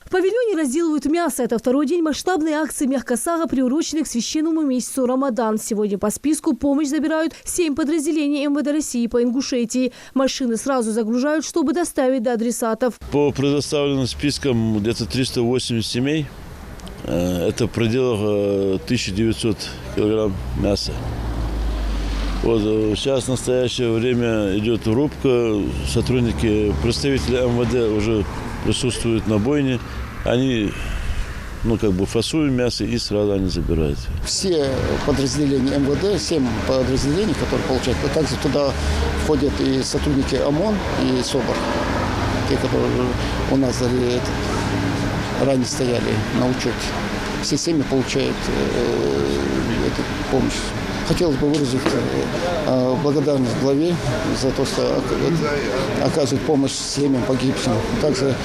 В павильоне разделывают мясо. Это второй день масштабной акции «Мягкосага», приуроченной к священному месяцу Рамадан. Сегодня по списку помощь забирают 7 подразделений МВД России по Ингушетии. Машины сразу загружают, чтобы доставить до адресатов. По предоставленным спискам где-то 380 семей. Это в пределах 1900 килограмм мяса. Вот, сейчас в настоящее время идет рубка. Сотрудники, представители МВД уже присутствуют на бойне. Они, фасуют мясо и сразу они забирают. Все подразделения МВД, 7 подразделений, которые получают, а также туда входят и сотрудники ОМОН и СОБР, те, которые у нас ранее стояли на учете. Все 7 получают эту помощь. Хотелось бы выразить благодарность главе за то, что оказывает помощь семьям погибшим. Также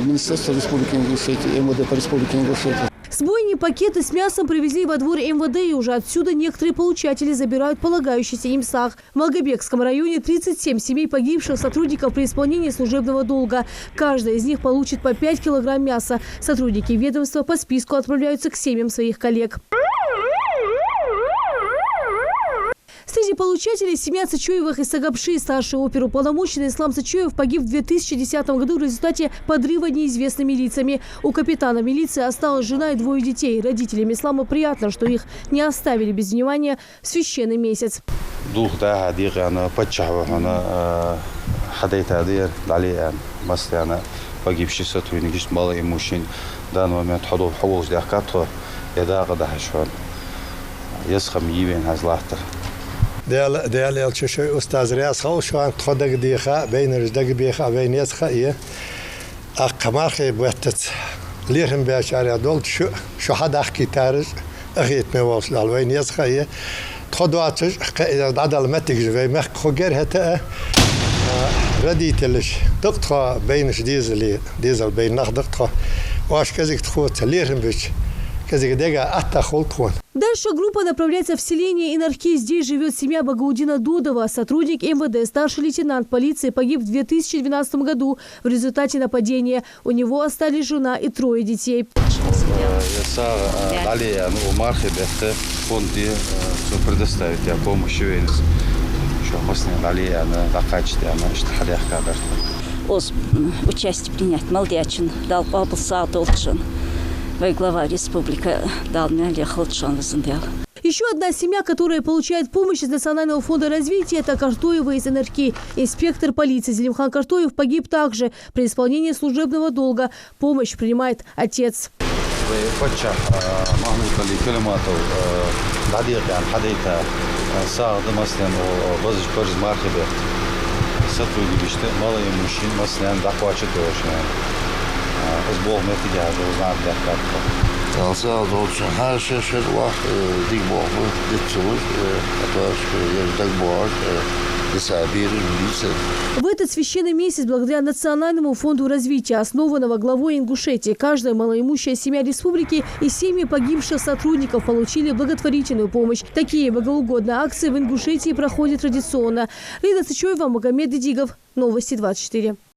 Министерство Республики Ингушетия, МВД по Республике Ингушетия. С бойни пакеты с мясом привезли во двор МВД, и уже отсюда некоторые получатели забирают полагающийся им саг. В Малгобекском районе 37 семей погибших сотрудников при исполнении служебного долга. Каждая из них получит по 5 килограмм мяса. Сотрудники ведомства по списку отправляются к семьям своих коллег. Среди получателей семья Цычоевых из Сагапши. Старший оперуполномоченный Ислам Цычоев погиб в 2010 году в результате подрыва неизвестными лицами. У капитана милиции осталась жена и 2 детей. Родителям Ислама приятно, что их не оставили без внимания в священный месяц. Погибший сотрудник мало и мужчин в данный момент ходов хавоз дяхкатро яда гадахшон ясхам ивен хазлахтер. ديال الشيء أستاذ رياض خوشان تخدق ديخا بين رجدق بيخا بين يسخا أقماخي بوتت ليهم بأشاري دول شو حدا أحكي تارج أخيت مواصل على بين يسخا تخدوا أتج عدل متج في مخ خجر هتا رديت لش دقتها بينش ديزل بين نخدقتها واش كذا تخوت ليهم بيش كذا دقة أتخلطون. Дальше группа направляется в селение Инархи. Здесь живет семья Багаудина Дудова. Сотрудник МВД, старший лейтенант полиции, погиб в 2012 году в результате нападения. У него остались жена и 3 детей. Предоставить помощь. Участие принять Малдячин дал Павлса Толчин. Глава республики дал мне Лехолчан возымдел. Еще одна семья, которая получает помощь из Национального фонда развития, это Картоева из НРК. Инспектор полиции Зелимхан Картоев погиб также при исполнении служебного долга. Помощь принимает отец. أسبوع ما في جهاز وزعت دكتور. تاسع دوت شهر شهر وقت دیگر دیتوش اتاش یادگار десабир милиция. В этот священный месяц, благодаря Национальному фонду развития, основанного главой Ингушетии, каждая малоимущая семья республики и семьи погибших сотрудников получили благотворительную помощь. Такие богоугодные акции в Ингушетии проходят традиционно. Лида Цычоева, Магомед Дидигов. Новости 24.